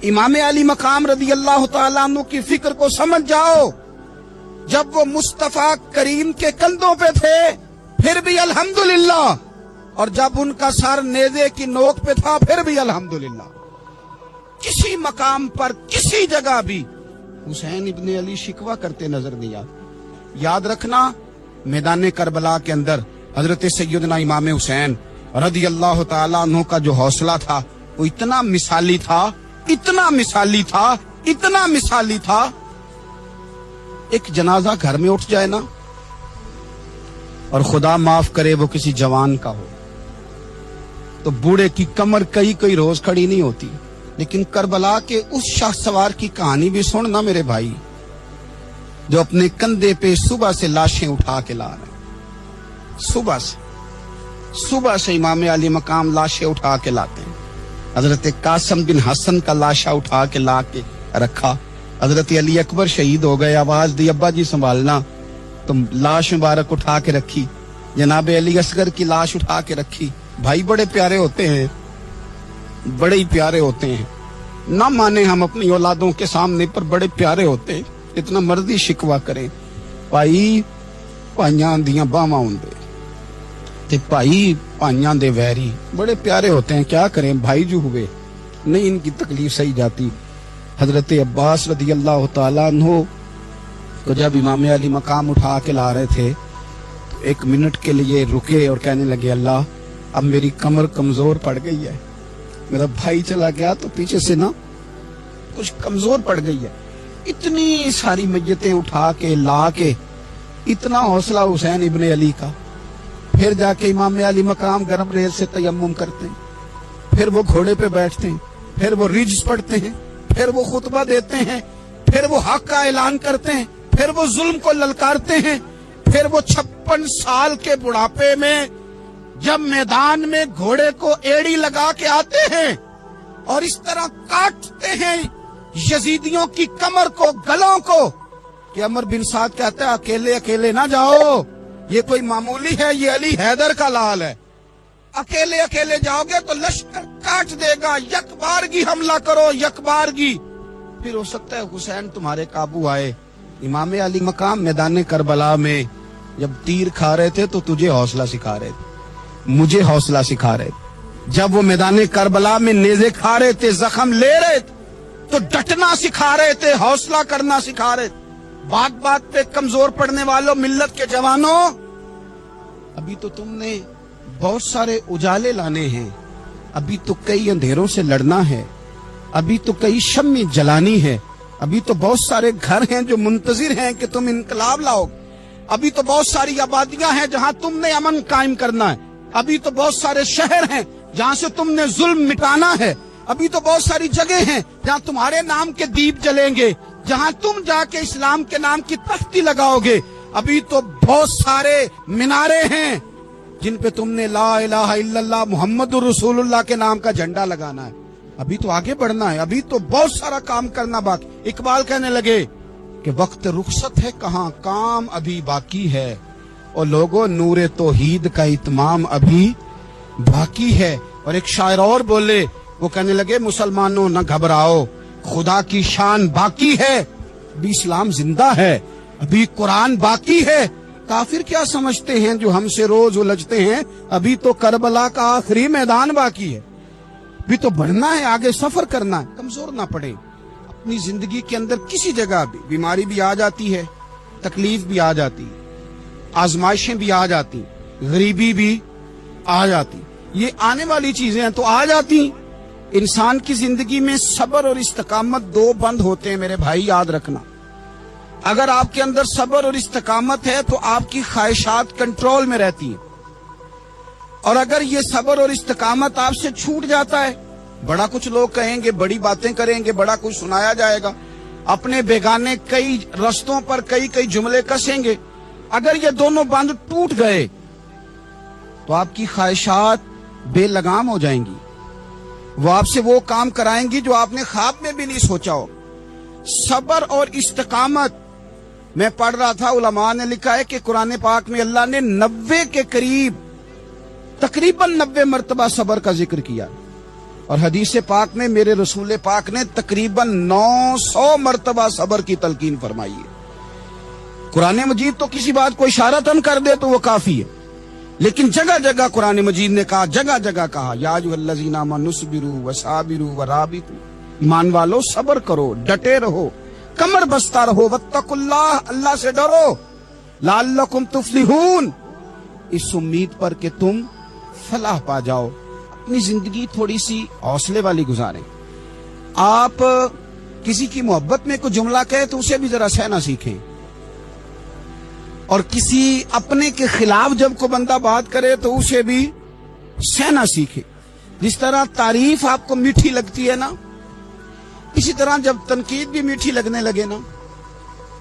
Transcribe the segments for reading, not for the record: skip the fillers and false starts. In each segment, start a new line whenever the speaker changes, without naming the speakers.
इमाम अली मकाम रदी अल्लाह तआला अन्हु की फिक्र को समझ जाओ। जब वो मुस्तफा करीम के कंधों पे थे फिर भी अल्हम्दुलिल्लाह, और जब उनका सर नेज़े की नोक पे था फिर भी अल्हम्दुलिल्लाह। किसी मकाम पर किसी जगह भी हुसैन इब्ने अली शिकवा करते नजर नहीं आते। याद रखना, मैदान करबला के अंदर हजरत सैयदना इमाम हुसैन रदी अल्लाह तआला अन्हु का जो हौसला था वो इतना मिसाली था, इतना मिसाली था, इतना मिसाली था। एक जनाजा घर में उठ जाए ना, और खुदा माफ करे वो किसी जवान का हो, तो बूढ़े की कमर कई कई रोज खड़ी नहीं होती। लेकिन करबला के उस शाह सवार की कहानी भी सुन ना मेरे भाई, जो अपने कंधे पे सुबह से लाशें उठा के ला रहे। सुबह से इमाम अली मकाम लाशें उठा के लाते हैं। हजरत कासिम बिन हसन का लाशा उठा के ला के रखा। हजरत अली अकबर शहीद हो गए, आवाज दी अब्बा जी संभालना, तो लाश मुबारक उठा के रखी। जनाब अली असगर की लाश उठा के रखी। भाई बड़े प्यारे होते हैं, बड़े ही प्यारे होते हैं। ना माने हम अपनी औलादों के सामने, पर बड़े प्यारे होते हैं। इतना मर्जी शिकवा करें, भाई भाइयां दियां बावां हुंदे ते भाई भाइयां दे वैरी बड़े प्यारे होते हैं। क्या करें, भाई जो हुए नहीं इनकी तकलीफ सही जाती। हजरत अब्बास रदी अल्लाह तआला अन्हु को जब इमाम अली मकाम उठा के ला रहे थे तो एक मिनट के लिए रुके और कहने लगे, अल्लाह अब मेरी कमर कमजोर पड़ गई है, मेरा भाई चला गया तो पीछे से ना कुछ कमजोर पड़ गई है। इतनी सारी मैयतें उठा के ला के, इतना हौसला हुसैन इब्ने अली का। फिर जाके इमाम अली मकाम गरम रेत से तयम्मुम करते हैं, फिर वो घोड़े पे बैठते हैं, फिर वो रिज पढ़ते हैं, फिर वो खुतबा देते हैं, फिर वो हक का ऐलान करते हैं, फिर वो जुल्म को ललकारते हैं, फिर वो 56 साल के बुढ़ापे में जब मैदान में घोड़े को एड़ी लगा के आते हैं और इस तरह काटते हैं यजीदियों की कमर को, गलों को, कि अमर बिन साद कहता है अकेले अकेले ना जाओ, ये कोई मामूली है, ये अली हैदर का लाल है। अकेले अकेले जाओगे तो लश्कर काट देगा, यकबारगी हमला करो, यकबारगी। फिर हो सकता है हुसैन तुम्हारे काबू आए। इमाम अली मकाम मैदान करबला में जब तीर खा रहे थे तो तुझे हौसला सिखा रहे थे, मुझे हौसला सिखा रहे थे। जब वो मैदान करबला में नेज़े खा रहे थे, जख्म ले रहे थे, तो डटना सिखा रहे थे, हौसला करना सिखा रहे थे। बात बात पे कमजोर पड़ने वालों, मिल्लत के जवानों, अभी तो तुमने बहुत सारे उजाले लाने हैं, अभी तो कई अंधेरों से लड़ना है, अभी तो कई शम्मी जलानी है, अभी तो बहुत सारे घर हैं जो मुंतजिर हैं कि तुम इनकलाब लाओ, अभी तो बहुत सारी आबादियां हैं जहां तुमने अमन कायम करना है, अभी तो बहुत सारे शहर हैं जहां से तुमने जुल्म मिटाना है, अभी तो बहुत सारी जगह हैं जहां तुम्हारे नाम के दीप जलेंगे, जहां तुम जाके इस्लाम के नाम की तख्ती लगाओगे, अभी तो बहुत सारे मीनारे हैं जिन पे तुमने ला इलाहा इल्लल्लाह मुहम्मदुर रसूलुल्लाह के नाम का झंडा लगाना है। अभी तो आगे बढ़ना है, अभी तो बहुत सारा काम करना बाकी। इकबाल कहने लगे कि वक्त रुखसत है कहाँ, काम अभी बाकी है, और लोगों नूरे तौहीद का इत्माम अभी बाकी है। और एक शायर और बोले, वो कहने लगे मुसलमानों न घबराओ, खुदा की शान बाकी है, अभी इस्लाम जिंदा है, अभी कुरान बाकी है। काफिर क्या समझते हैं जो हमसे रोज उलझते हैं, अभी तो करबला का आखिरी मैदान बाकी है, अभी तो बढ़ना है, आगे सफर करना है, कमजोर ना पड़े। अपनी जिंदगी के अंदर किसी जगह भी बीमारी भी आ जाती है, तकलीफ भी आ जाती, आजमाइशें भी आ जाती, गरीबी भी आ जाती, ये आने वाली चीजें हैं तो आ जाती। इंसान की जिंदगी में सब्र और इस्तकामत दो बंद होते हैं मेरे भाई, याद रखना। अगर आपके अंदर सब्र और इस्तकामत है तो आपकी ख्वाहिशात कंट्रोल में रहती हैं, और अगर ये सब्र और इस्तकामत आपसे छूट जाता है, बड़ा कुछ लोग कहेंगे, बड़ी बातें करेंगे, बड़ा कुछ सुनाया जाएगा, अपने बेगाने कई रस्तों पर कई कई जुमले कसेंगे। अगर ये दोनों बंद टूट गए तो आपकी ख्वाहिशात बेलगाम हो जाएंगी, वो आपसे वो काम कराएंगी जो आपने ख्वाब में भी नहीं सोचा हो। सब्र और इस्तकामत, मैं पढ़ रहा था, उलमा ने लिखा है कि कुरान पाक में अल्लाह ने 90 के करीब, तकरीबन 90 मर्तबा सब्र का जिक्र किया। اور حدیث پاک میں میرے رسول پاک نے تقریباً 900 مرتبہ صبر کی تلقین فرمائی ہے۔ قرآن مجید تو کسی بات کو اشارتاً کر دے تو وہ کافی ہے، لیکن جگہ جگہ قرآن مجید نے کہا، جگہ جگہ کہا یا ایھا الذین آمنوا اصبروا وصابروا ورابطوا، ایمان والو صبر کرو، ڈٹے رہو، کمر بستہ رہو، واتقوا اللہ، اللہ سے ڈرو، لعلکم تفلحون، اس امید پر کہ تم فلاح پا جاؤ۔ اپنی زندگی تھوڑی سی حوصلے والی گزاریں۔ آپ کسی کی محبت میں کوئی جملہ کہے تو اسے بھی ذرا سہنا سیکھیں، اور کسی اپنے کے خلاف جب کوئی بندہ بات کرے تو اسے بھی سہنا سیکھے۔ جس طرح تعریف آپ کو میٹھی لگتی ہے نا، اسی طرح جب تنقید بھی میٹھی لگنے لگے نا،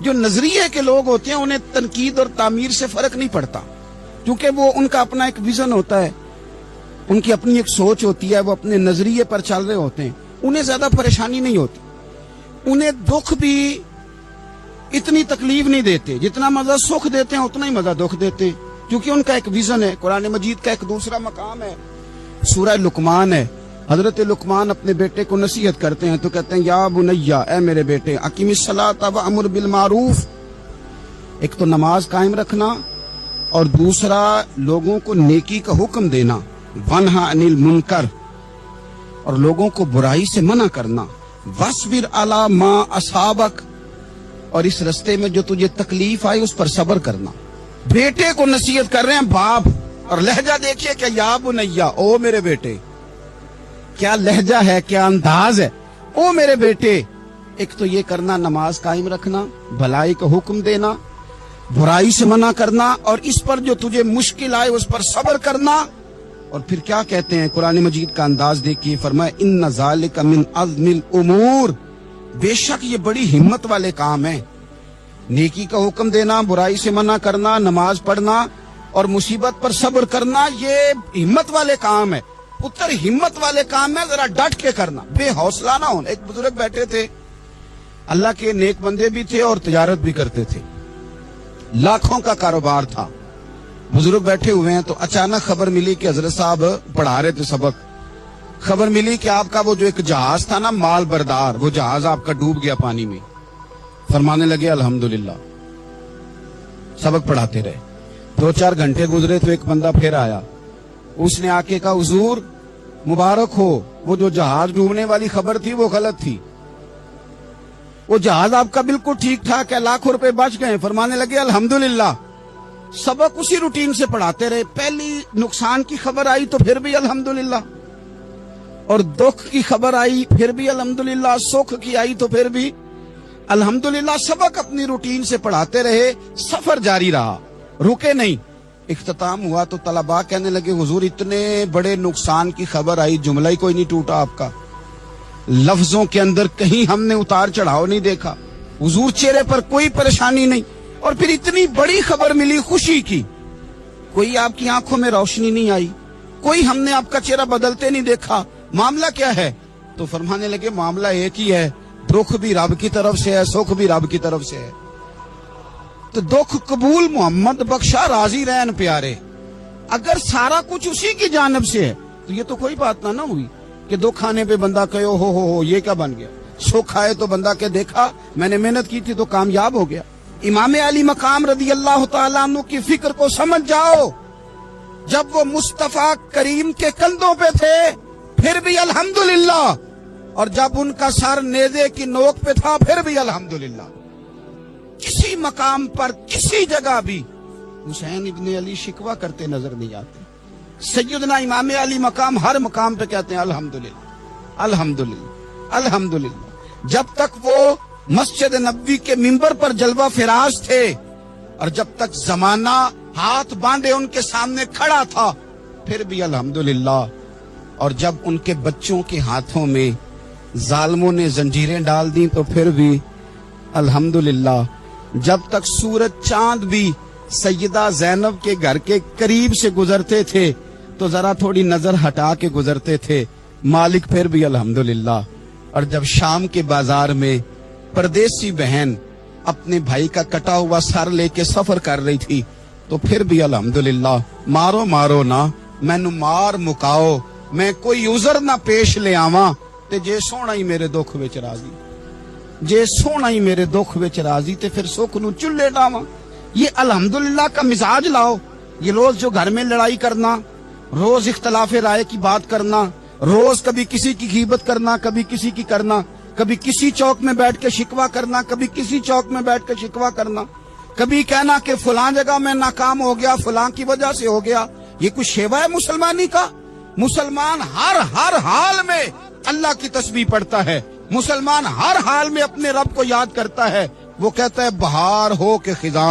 جو نظریے کے لوگ ہوتے ہیں انہیں تنقید اور تعمیر سے فرق نہیں پڑتا، کیونکہ وہ ان کا اپنا ایک ویژن ہوتا ہے، ان کی اپنی ایک سوچ ہوتی ہے، وہ اپنے نظریے پر چل رہے ہوتے ہیں، انہیں زیادہ پریشانی نہیں ہوتی، انہیں دکھ بھی اتنی تکلیف نہیں دیتے، جتنا مزہ سکھ دیتے ہیں اتنا ہی مزہ دکھ دیتے ہیں، کیونکہ ان کا ایک ویژن ہے۔ قرآن مجید کا ایک دوسرا مقام ہے، سورہ لقمان ہے۔ حضرت لقمان اپنے بیٹے کو نصیحت کرتے ہیں تو کہتے ہیں یا بنیا، اے میرے بیٹے، اقیم الصلاۃ وامر بالمعروف، ایک تو نماز قائم رکھنا، اور دوسرا لوگوں کو نیکی کا حکم دینا، ونہا عن المنکر، اور لوگوں کو برائی سے منع کرنا، واصبر علی ما اصابک، اور اس رستے میں جو تجھے تکلیف آئی اس پر صبر کرنا۔ بیٹے کو نصیحت کر رہے ہیں باپ، اور لہجہ دیکھیے کہ یا بنیا، او میرے بیٹے، کیا لہجہ ہے، کیا انداز ہے، او میرے بیٹے۔ ایک تو یہ کرنا، نماز قائم رکھنا، بھلائی کا حکم دینا، برائی سے منع کرنا، اور اس پر جو تجھے مشکل آئے اس پر صبر کرنا۔ اور پھر کیا کہتے ہیں، قرآن مجید کا انداز دیکھیے، فرمایا ان ذالک من عزم الامور، بے شک یہ بڑی ہمت والے کام ہیں، نیکی کا حکم دینا، برائی سے منع کرنا، نماز پڑھنا اور مصیبت پر صبر کرنا، یہ ہمت والے کام ہے، پتر ہمت والے کام ہے، ذرا ڈٹ کے کرنا، بے حوصلہ نہ ہونا۔ ایک بزرگ بیٹھے تھے، اللہ کے نیک بندے بھی تھے اور تجارت بھی کرتے تھے، لاکھوں کا کاروبار تھا۔ بزرگ بیٹھے ہوئے ہیں تو اچانک خبر ملی کہ حضرت صاحب پڑھا رہے تھے سبق، خبر ملی کہ آپ کا وہ جو ایک جہاز تھا نا، مال بردار، وہ جہاز آپ کا ڈوب گیا پانی میں۔ فرمانے لگے الحمدللہ، سبق پڑھاتے رہے۔ 2-4 گھنٹے گزرے تو ایک بندہ پھر آیا، اس نے آ کے کہا حضور مبارک ہو، وہ جو جہاز ڈوبنے والی خبر تھی وہ غلط تھی، وہ جہاز آپ کا بالکل ٹھیک ٹھاک ہے، لاکھوں روپے بچ گئے۔ فرمانے لگے الحمدللہ۔ سبق اسی روٹین سے پڑھاتے رہے، پہلی نقصان کی خبر آئی تو پھر بھی الحمدللہ، اور دکھ کی خبر آئی پھر بھی الحمدللہ، سکھ کی آئی تو پھر بھی الحمدللہ۔ سبق اپنی روٹین سے پڑھاتے رہے، سفر جاری رہا، رکے نہیں۔ اختتام ہوا تو طلباء کہنے لگے حضور اتنے بڑے نقصان کی خبر آئی، جملہ ہی کوئی نہیں ٹوٹا آپ کا، لفظوں کے اندر کہیں ہم نے اتار چڑھاؤ نہیں دیکھا، حضور چہرے پر کوئی پریشانی نہیں، اور پھر اتنی بڑی خبر ملی خوشی کی، کوئی آپ کی آنکھوں میں روشنی نہیں آئی، کوئی ہم نے آپ کا چہرہ بدلتے نہیں دیکھا، معاملہ کیا ہے؟ تو فرمانے لگے معاملہ ایک ہی ہے، دکھ بھی رب کی طرف سے ہے، سکھ بھی رب کی طرف سے ہے۔ تو دکھ قبول محمد بخشا، راضی رہن پیارے، اگر سارا کچھ اسی کی جانب سے ہے تو یہ تو کوئی بات نہ ہوئی کہ دکھ آنے پہ بندہ کہے ہو یہ کیا بن گیا، سکھ آئے تو بندہ کہ دیکھا میں نے محنت کی تھی تو کامیاب ہو گیا۔ امام علی مقام رضی اللہ تعالیٰ عنہ کی فکر کو سمجھ جاؤ، جب وہ مصطفیٰ کریم کے کندھوں پہ تھے پھر بھی الحمدللہ، اور جب ان کا سر نیزے کی نوک پہ تھا پھر بھی الحمدللہ۔ کسی مقام پر کسی جگہ بھی حسین ابن علی شکوہ کرتے نظر نہیں آتے۔ سیدنا امام علی مقام ہر مقام پہ کہتے ہیں الحمدللہ الحمدللہ الحمدللہ۔ جب تک وہ مسجد نبوی کے منبر پر جلوہ فراز تھے، اور جب تک زمانہ ہاتھ باندھے ان کے سامنے کھڑا تھا پھر بھی الحمدللہ، اور جب ان کے بچوں کے ہاتھوں میں ظالموں نے زنجیریں ڈال دیں تو پھر بھی الحمدللہ، جب تک سورج چاند بھی سیدہ زینب کے گھر کے قریب سے گزرتے تھے تو ذرا تھوڑی نظر ہٹا کے گزرتے تھے، مالک پھر بھی الحمدللہ، اور جب شام کے بازار میں پردیسی بہن اپنے بھائی کا کٹا ہوا سر لے کے سفر کر رہی تھی تو پھر بھی الحمدللہ۔ مارو نا مینو مار مکاؤ، मैं कोई उज़र ना पेश ले आवा ते जे सोना ही मेरे दुख विच राजी, जे सोना ही मेरे दुख विच राजी ते फिर सुख नू चुल्ले डावा। ये अल्हम्दुलिल्लाह का मिजाज लाओ। ये रोज जो घर में लड़ाई करना, रोज इख्तलाफे राय की बात करना, रोज कभी किसी की गीबत करना, कभी किसी की करना, कभी किसी चौक में बैठ के शिकवा करना, कभी किसी चौक में बैठ के शिकवा करना, कभी कहना कि फलां जगह में नाकाम हो गया, फलां की वजह से हो गया। ये कुछ शेवा है मुसलमानी का? मुसलमान हर हाल में अल्लाह की तस्बीह पढ़ता है। मुसलमान हर हाल में अपने रब को याद करता है। वो कहता है बहार हो के खिजा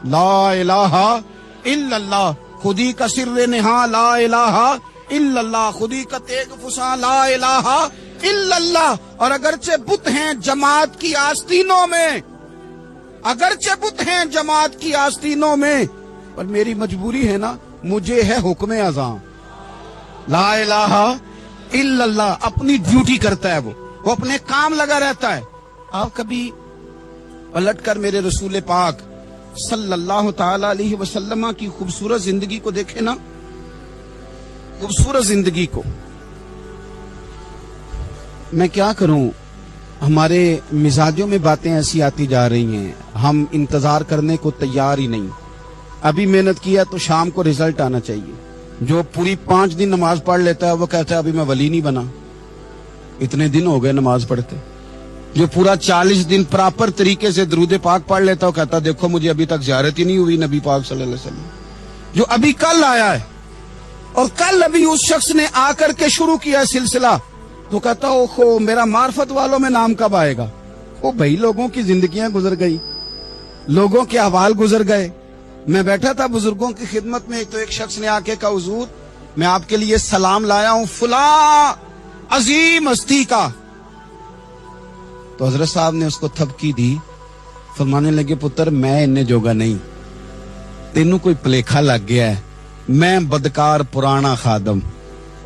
ला इलाहा इल्लल्लाह, खुदी का सिर्रे निहा ला इलाहा इल्लल्लाह, खुदी का तेग फुसा ला इलाहा इल्लल्लाह। और अगरचे बुत हैं जमात की आस्तीनों में, अगरचे बुत हैं जमात की आस्तीनों में, पर मेरी मजबूरी है ना, मुझे है हुक्म अज़ां ला इलाहा इल्लल्लाह। अपनी ड्यूटी करता है वो अपने काम लगा रहता है। आप कभी पलट कर मेरे रसूल पाक सल्लल्लाहु ताला अलैहि वसल्लम की खूबसूरत जिंदगी को देखे ना, खूबसूरत जिंदगी को। मैं क्या करूं, हमारे मिजाजों में बातें ऐसी आती जा रही हैं, हम इंतजार करने को तैयार ही नहीं। अभी मेहनत किया तो शाम को रिजल्ट आना चाहिए। जो पूरी 5 दिन नमाज पढ़ लेता है वो कहता है अभी मैं वली नहीं बना, इतने दिन हो गए नमाज पढ़ते। जो पूरा 40 दिन प्रॉपर तरीके से दरूद पाक पढ़ लेता है वो कहता है देखो मुझे अभी तक ज़ियारत ही नहीं हुई नबी पाक सल्लल्लाहु अलैहि वसल्लम। जो अभी कल आया है और कल अभी उस शख्स ने आकर के शुरू किया सिलसिला, तो कहता ओहो मेरा मार्फत वालों में नाम कब आएगा। वो भाई लोगों की जिंदगियां गुजर गई, लोगों के अहवाल गुजर गए। मैं बैठा था बुजुर्गों की खिदमत में, तो एक शख्स ने आके कहा हुजूर मैं आपके लिए सलाम लाया हूं फुला अजीम हस्ती का। तो हजरत साहब ने उसको थपकी दी, फरमाने लगे पुत्र मैं इन्ने जोगा नहीं, तेनू कोई भुलेखा लग गया है, मैं बदकार पुराना खादम,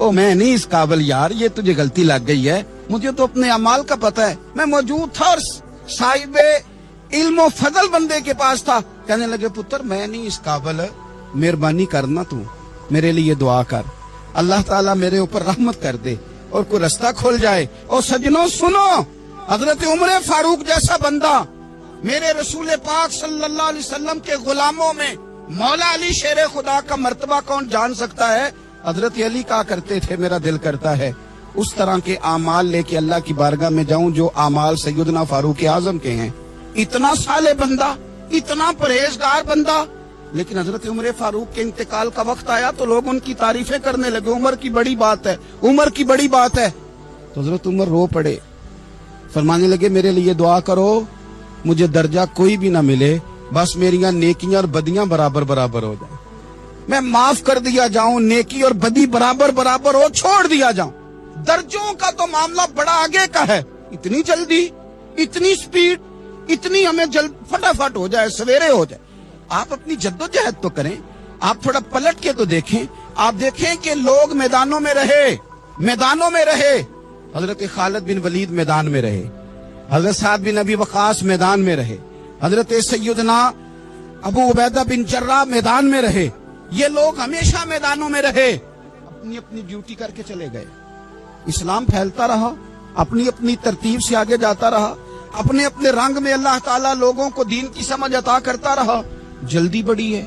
ओ मैं नहीं इस काबिल यार, ये तुझे गलती लग गई है, मुझे तो अपने अमाल का पता है। मैं मौजूद था और साहिबे इल्म फजल बंदे के पास था। कहने लगे पुत्र मैं नहीं इस काबिल, मेहरबानी करना तू मेरे लिए दुआ कर, अल्लाह ताला मेरे ऊपर रहमत कर दे और कोई रास्ता खोल जाए। और सजनों सुनो, हजरत उमर फारूक जैसा बंदा मेरे रसूल पाक सल्लल्लाहु अलैहि वसल्लम के गुलामों में मौला अली शेर खुदा का मर्तबा कौन जान सकता है। हजरत अली कहा करते थे मेरा दिल करता है उस तरह के आमाल लेके अल्लाह की बारगाह में जाऊं जो आमाल सैयदना फारूक आजम के हैं। इतना साले बंदा, इतना परहेजगार बंदा, लेकिन हजरत उमर फारूक के इंतकाल का वक्त आया तो लोग उनकी तारीफें करने लगे, उमर की बड़ी बात है, उमर की बड़ी बात है। तो हजरत उमर रो पड़े, फरमाने लगे मेरे लिए दुआ करो, मुझे दर्जा कोई भी ना मिले, बस मेरियां नेकियां और बदियां बराबर बराबर हो जाए, मैं माफ कर दिया जाऊं, नेकी और बदी बराबर बराबर हो, छोड़ दिया जाऊं। दर्जों का तो मामला बड़ा आगे का है, इतनी जल्दी, इतनी स्पीड, इतनी हमें जल्द फटाफट हो जाए, सवेरे हो जाए। आप अपनी जद्दोजहद तो करें, आप थोड़ा पलट के तो देखें। आप देखें कि लोग मैदानों में रहे, मैदानों में रहे। हजरत खालिद बिन वलीद मैदान में रहे, हजरत साद बिन अबी वकास मैदान में रहे, हजरत सैयदना अबू उबैदा बिन जर्राह मैदान में रहे। ये लोग हमेशा मैदानों में रहे, अपनी अपनी ड्यूटी करके चले गए। इस्लाम फैलता रहा, अपनी अपनी तरतीब से आगे जाता रहा, अपने अपने रंग में अल्लाह ताला लोगों को दीन की समझ अता करता रहा। जल्दी बड़ी है,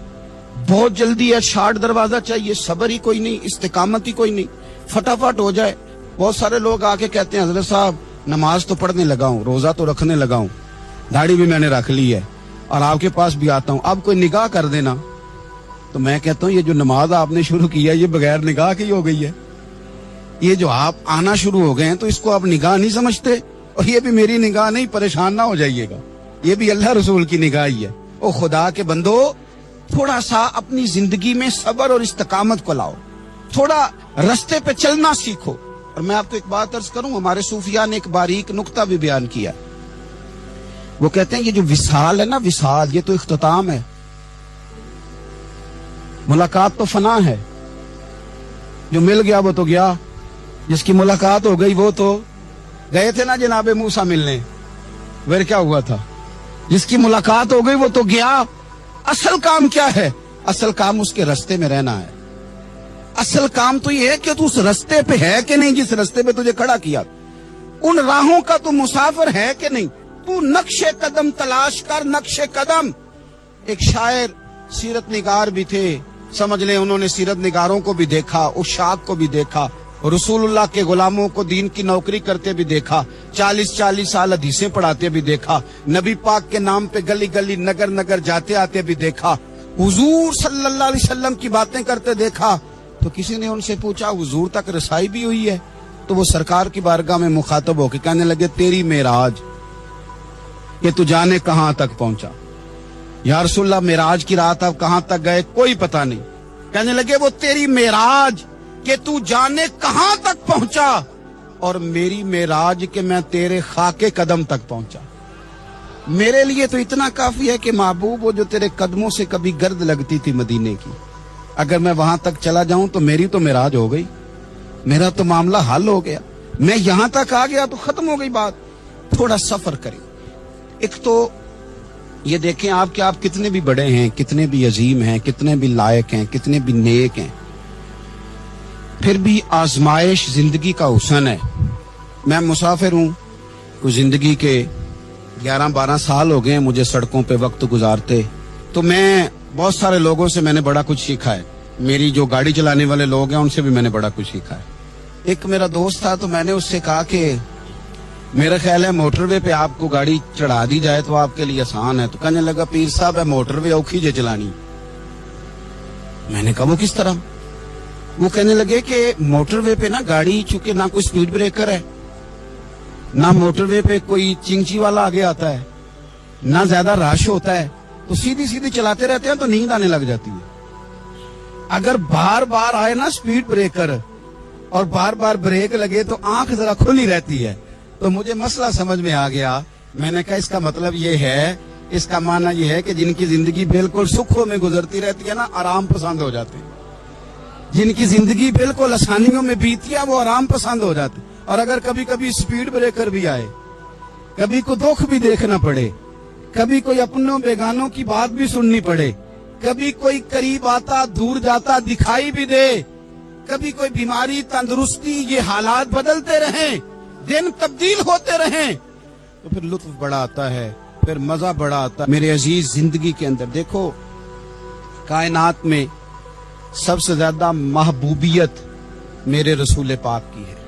बहुत जल्दी है, शार्ट दरवाजा चाहिए, सब्र ही कोई नहीं, इस्तिकामत ही कोई नहीं, फटाफट हो जाए। बहुत सारे लोग आके कहते हैं हजरत साहब नमाज तो पढ़ने लगा हूँ, रोजा तो रखने लगा हूँ, दाढ़ी भी मैंने रख ली है और आपके पास भी आता हूँ, अब कोई निगाह कर देना। तो मैं कहता हूँ ये जो नमाज आपने शुरू किया ये बगैर निगाह की हो गई है। ये जो आप आना शुरू हो गए हैं तो इसको आप निगाह नहीं समझते, और ये भी मेरी निगाह नहीं, परेशान ना हो जाइएगा, ये भी अल्लाह रसूल की निगाह ही है। ओ खुदा के बंदो, थोड़ा सा अपनी जिंदगी में सब्र और इस्तिकामत को लाओ, थोड़ा रास्ते पे चलना सीखो। और मैं आपको एक बात अर्ज करूं, हमारे सूफिया ने एक बारीक नुक्ता भी बयान किया। वो कहते हैं ये जो विसाल है ना, विसाल, ये तो इख्तिताम है, मुलाकात तो फना है, जो मिल गया वो तो गया, जिसकी मुलाकात हो गई वो तो गए थे ना जनाबे मूसा मिलने, फिर क्या हुआ था, जिसकी मुलाकात हो गई वो तो गया। असल काम क्या है, असल काम उसके रास्ते में रहना है, असल काम तो ये है कि तू उस रास्ते पे है कि नहीं जिस रास्ते पे तुझे खड़ा किया, उन राहों का तू मुसाफिर है कि नहीं, तू नक्शे कदम तलाश कर, नक्शे कदम। एक शायर सीरत निगार भी थे, समझ लें उन्होंने सीरत निगारों को भी देखा, उशाक को भी देखा, रसूलुल्लाह के गुलामों को दीन की नौकरी करते भी देखा, 40-40 साल हदीसें पढ़ाते भी देखा, नबी पाक के नाम पे गली गली नगर नगर जाते आते भी देखा, हुजूर सल्लल्लाहु अलैहि वसल्लम की बातें करते देखा। तो किसी ने उनसे पूछा हुजूर तक रसाई भी हुई है? तो वो सरकार की बारगाह में मुखातब होकर कहने लगे तेरी मेराज, कि तू जाने कहां तक पहुंचा। या रसूलल्लाह मेराज की रात आप कहां तक गए कोई पता नहीं। कहने लगे वो तेरी मेराज कि तू जाने कहां तक पहुंचा, और मेरी मेराज कि मैं तेरे खाके कदम तक पहुंचा। मेरे लिए तो इतना काफी है कि महबूब वो जो तेरे कदमों से कभी गर्द लगती थी मदीने की, अगर मैं वहां तक चला जाऊं तो मेरी तो मेराज हो गई, मेरा तो मामला हल हो गया, मैं यहां तक आ गया तो खत्म हो गई बात। थोड़ा सफर करें। एक तो ये देखें आप कि आप कितने भी बड़े हैं, कितने भी अजीम हैं, कितने भी लायक हैं, कितने भी नेक हैं, फिर भी आजमाइश जिंदगी का हुस्न है। मैं मुसाफिर हूं, कुछ जिंदगी के 11-12 साल हो गए हैं मुझे सड़कों पे वक्त गुजारते, तो मैं बहुत सारे लोगों से मैंने बड़ा कुछ सीखा है। मेरी जो गाड़ी चलाने वाले लोग हैं उनसे भी मैंने बड़ा कुछ सीखा है। एक मेरा दोस्त था, तो मैंने उससे कहा कि मेरा ख्याल है मोटरवे पे आपको गाड़ी चढ़ा दी जाए तो आपके लिए आसान है। तो कहने लगा पीर साहब है मोटरवे औखी जे चलानी। मैंने कहा वो किस तरह? वो कहने लगे कि मोटरवे पे ना गाड़ी चूंकि ना कोई स्पीड ब्रेकर है, ना मोटरवे पे कोई चिंची वाला आगे आता है, ना ज्यादा रश होता है, तो सीधी सीधी चलाते रहते हैं तो नींद आने लग जाती है। अगर बार बार आए ना स्पीड ब्रेकर और बार बार ब्रेक लगे तो आंख जरा खुली रहती है। तो मुझे मसला समझ में आ गया। मैंने कहा इसका मतलब ये है, इसका माना ये है कि जिनकी जिंदगी बिल्कुल सुखों में गुजरती रहती है ना, आराम पसंद हो जाते हैं। जिनकी जिंदगी बिल्कुल आसानियों में बीती है वो आराम पसंद हो जाते। और अगर कभी कभी स्पीड ब्रेकर भी आए, कभी को दुख भी देखना पड़े, कभी कोई अपनों बेगानों की बात भी सुननी पड़े, कभी कोई करीब आता दूर जाता दिखाई भी दे, कभी कोई बीमारी तंदुरुस्ती, ये हालात बदलते रहें, दिन तब्दील होते रहें, तो फिर लुत्फ बड़ा आता है, फिर मजा बड़ा आता है। मेरे अजीज जिंदगी के अंदर देखो, कायनात में सबसे ज्यादा महबूबियत मेरे रसूल पाक की है।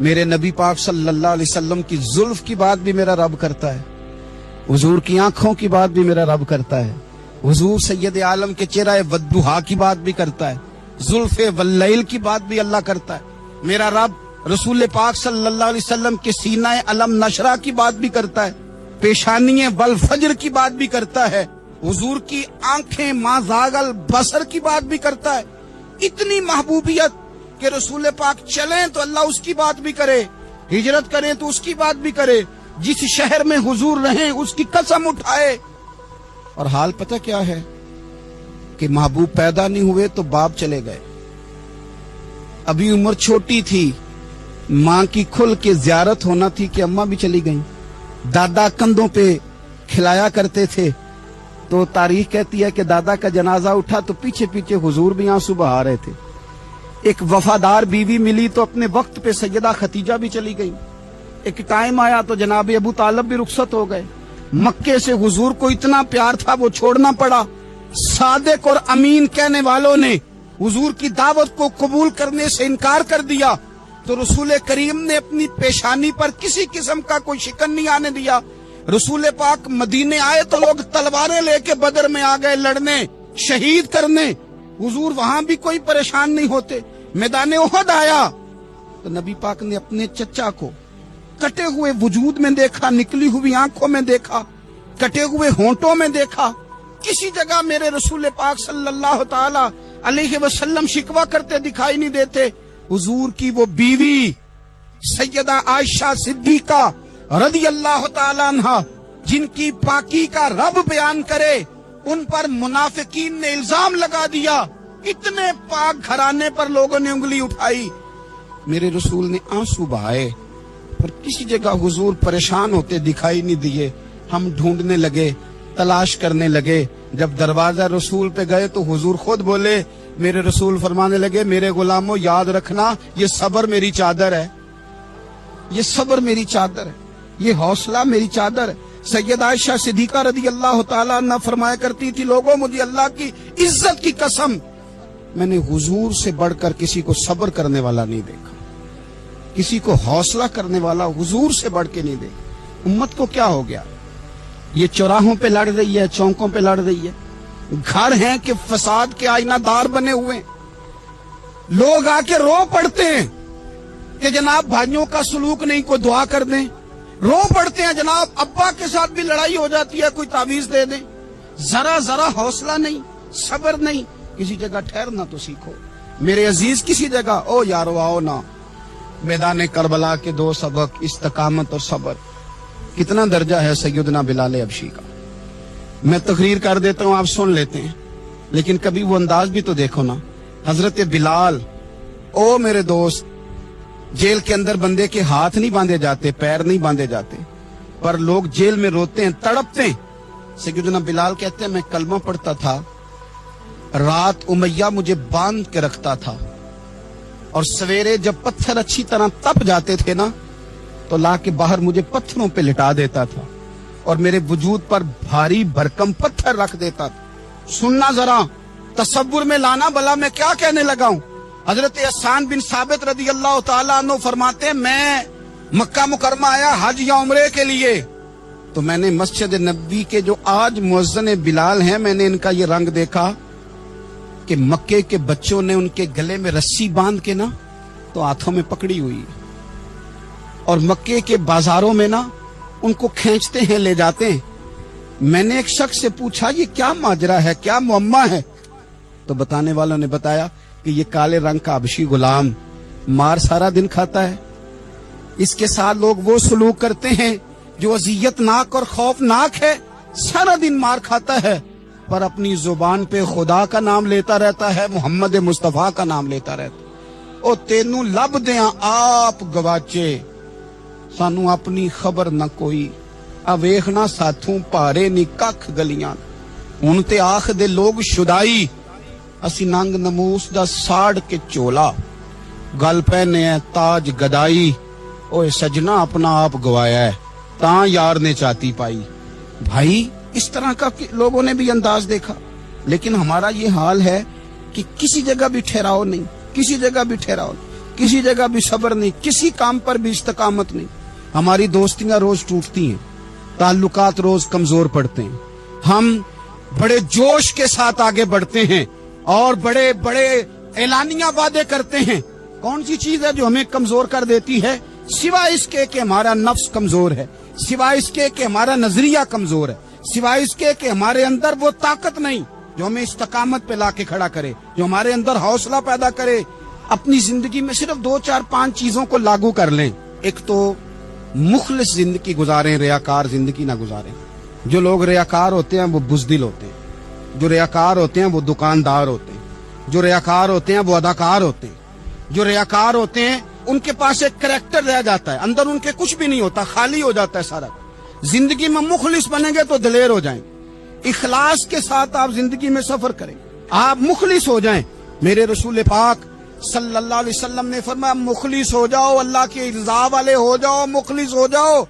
मेरे नबी पाक सल्लल्लाहु अलैहि वसल्लम की जुल्फ की बात भी मेरा रब करता है, हुजूर की आंखों की बात भी मेरा रब करता है, हुजूर सैयद आलम के चेहरा वद्दुहा की बात भी करता है, जुल्फे वल्लैल की बात भी अल्लाह करता है। मेरा रब रसूल पाक सल्लल्लाहु अलैहि वसल्लम के सीना अलम नशरा की बात भी करता है, पेशानी वल फजर की बात भी करता है, हुजूर की आंखें माजागल बसर की बात भी करता है। इतनी महबूबियत कि रसूल पाक चलें तो अल्लाह उसकी बात भी करे, हिजरत करें तो उसकी बात भी करे, जिस शहर में हुजूर रहें उसकी कसम उठाए। और हाल पता क्या है कि महबूब पैदा नहीं हुए तो बाप चले गए, अभी उम्र छोटी थी, माँ की खुल के जियारत होना थी कि अम्मा भी चली गई, दादा कंधों पे खिलाया करते थे। तो तारीख कहती है कि दादा का जनाजा उठा तो पीछे पीछे हुजूर भी आंसू बहा रहे थे। एक वफादार बीवी मिली तो अपने वक्त पे सैयदा खतीजा भी चली गई। एक टाइम आया तो जनाब अबू तालब भी रुखसत हो गए। मक्के से हुजूर को इतना प्यार था वो छोड़ना पड़ा। सादिक और अमीन कहने वालों ने हुजूर की दावत को कबूल करने से इनकार कर दिया, तो रसूल करीम ने अपनी पेशानी पर किसी किस्म का कोई शिकन नहीं आने दिया। रसूल पाक मदीने आए तो लोग तलवारें लेके बदर में आ गए लड़ने, शहीद करने, हुजूर वहां भी कोई परेशान नहीं होते। मैदान उहद आया तो नबी पाक ने अपने चचा को कटे हुए वजूद में देखा, निकली हुई आंखों में देखा, कटे हुए होंठों में देखा। किसी जगह मेरे रसूल पाक सल्लल्लाहु ताला अलैहि वसल्लम शिकवा करते दिखाई नहीं देते। हुजूर की वो बीवी सैयदा आयशा सिद्दीका रदी अल्लाह ताला अन्हा, जिनकी पाकी का रब बयान करे, उन पर मुनाफिकीन ने इल्जाम लगा दिया। इतने पाक घराने पर लोगों ने उंगली उठाई। मेरे रसूल ने आंसू बहाए, पर किसी जगह हुजूर परेशान होते दिखाई नहीं दिए। हम ढूंढने लगे, तलाश करने लगे। जब दरवाजा रसूल पे गए तो हुजूर खुद बोले میرے رسول فرمانے لگے میرے غلاموں یاد رکھنا یہ صبر میری چادر ہے، یہ صبر میری چادر ہے، یہ حوصلہ میری چادر ہے۔ سیدہ عائشہ صدیقہ رضی اللہ تعالیٰ عنہ فرمایا کرتی تھی لوگوں مجھے اللہ کی عزت کی قسم میں نے حضور سے بڑھ کر کسی کو صبر کرنے والا نہیں دیکھا، کسی کو حوصلہ کرنے والا حضور سے بڑھ کے نہیں دیکھا۔ امت کو کیا ہو گیا؟ یہ چوراہوں پہ لڑ رہی ہے، چوکوں پہ لڑ رہی ہے، گھر ہیں کہ فساد کے آئینہ دار بنے ہوئے ہیں۔ لوگ آ کے رو پڑتے ہیں کہ جناب بھائیوں کا سلوک نہیں، کوئی دعا کر دیں، رو پڑتے ہیں جناب ابا کے ساتھ بھی لڑائی ہو جاتی ہے، کوئی تعویذ دے دیں۔ ذرا حوصلہ نہیں، صبر نہیں، کسی جگہ ٹھہرنا تو سیکھو میرے عزیز، کسی جگہ او یارو آؤ نا۔ میدان کربلا کے دو سبق، استقامت اور صبر۔ کتنا درجہ ہے سیدنا بلال حبشی کا، میں تقریر کر دیتا ہوں آپ سن لیتے ہیں، لیکن کبھی وہ انداز بھی تو دیکھو نا۔ حضرت بلال، او میرے دوست، جیل کے اندر بندے کے ہاتھ نہیں باندھے جاتے، پیر نہیں باندھے جاتے، پر لوگ جیل میں روتے ہیں، تڑپتے ہیں۔ سیدنا بلال کہتے ہیں میں کلمہ پڑھتا تھا، رات امیہ مجھے باندھ کے رکھتا تھا، اور سویرے جب پتھر اچھی طرح تپ جاتے تھے نا تو لا کے باہر مجھے پتھروں پہ لٹا دیتا تھا اور میرے وجود پر بھاری بھرکم پتھر رکھ دیتا تھا۔ سننا ذرا، تصور میں لانا بلا میں کیا کہنے لگا ہوں۔ حضرت حسان بن ثابت رضی اللہ تعالیٰ عنہ فرماتے ہیں میں مکہ مکرمہ آیا حج یا عمرے کے لیے، تو میں نے مسجد نبوی کے جو آج مؤذن بلال ہیں میں نے ان کا یہ رنگ دیکھا کہ مکے کے بچوں نے ان کے گلے میں رسی باندھ کے نا تو ہاتھوں میں پکڑی ہوئی، اور مکے کے بازاروں میں نا ان کو کھینچتے ہیں لے جاتے ہیں۔ میں نے ایک شخص سے پوچھا یہ کیا ماجرا ہے، کیا معمہ ہے؟ تو بتانے والوں نے بتایا کہ یہ کالے رنگ کا حبشی غلام مار سارا دن کھاتا ہے، اس کے ساتھ لوگ وہ سلوک کرتے ہیں جو اذیت ناک اور خوفناک ہے، سارا دن مار کھاتا ہے پر اپنی زبان پہ خدا کا نام لیتا رہتا ہے، محمد مصطفیٰ کا نام لیتا رہتا ہے۔ او تینوں لب دیاں آپ گواچے، سانو اپنی خبر نہ کوئی، آ ویکھنا ساتھوں پارے نی ککھ گلیاں، ہن تے آکھ دے لوگ شدائی، اسی ننگ نموس دا ساڑ کے چولا، گل پہنے ہے تاج گدائی، اوے سجنا اپنا آپ گوایا ہے تاں یار نے چاتی پائی۔ بھائی اس طرح کا لوگوں نے بھی انداز دیکھا، لیکن ہمارا یہ حال ہے کہ کسی جگہ بھی ٹھہراؤ نہیں، کسی جگہ بھی ٹھہراؤ نہیں، کسی جگہ بھی صبر نہیں، کسی کام پر بھی استقامت نہیں۔ ہماری دوستیاں روز ٹوٹتی ہیں، تعلقات روز کمزور پڑتے ہیں، ہم بڑے جوش کے ساتھ آگے بڑھتے ہیں اور بڑے بڑے اعلانیہ وعدے کرتے ہیں۔ کون سی چیز ہے جو ہمیں کمزور کر دیتی ہے؟ سوائے اس کے کہ ہمارا نفس کمزور ہے، سوائے اس کے کہ ہمارا نظریہ کمزور ہے، سوائے اس کے کہ ہمارے اندر وہ طاقت نہیں جو ہمیں استقامت پہ لا کے کھڑا کرے، جو ہمارے اندر حوصلہ پیدا کرے۔ اپنی زندگی میں صرف 2 4 5 چیزوں کو لاگو کر لیں۔ ایک تو مخلص زندگی گزاریں، ریاکار زندگی نہ گزاریں۔ جو لوگ ریاکار ہوتے ہیں وہ بزدل ہوتے ہیں، جو ریاکار ہوتے ہیں وہ دکاندار ہوتے ہیں، جو ریاکار ہوتے ہیں وہ اداکار ہوتے ہیں، جو ریاکار ہوتے ہیں ان کے پاس ایک کریکٹر رہ جاتا ہے، اندر ان کے کچھ بھی نہیں ہوتا، خالی ہو جاتا ہے سارا۔ زندگی میں مخلص بنیں گے تو دلیر ہو جائیں، اخلاص کے ساتھ آپ زندگی میں سفر کریں، آپ مخلص ہو جائیں۔ میرے رسول پاک صلی اللہ علیہ وسلم نے فرمایا مخلص ہو جاؤ، اللہ کی رضا والے ہو جاؤ، مخلص ہو جاؤ۔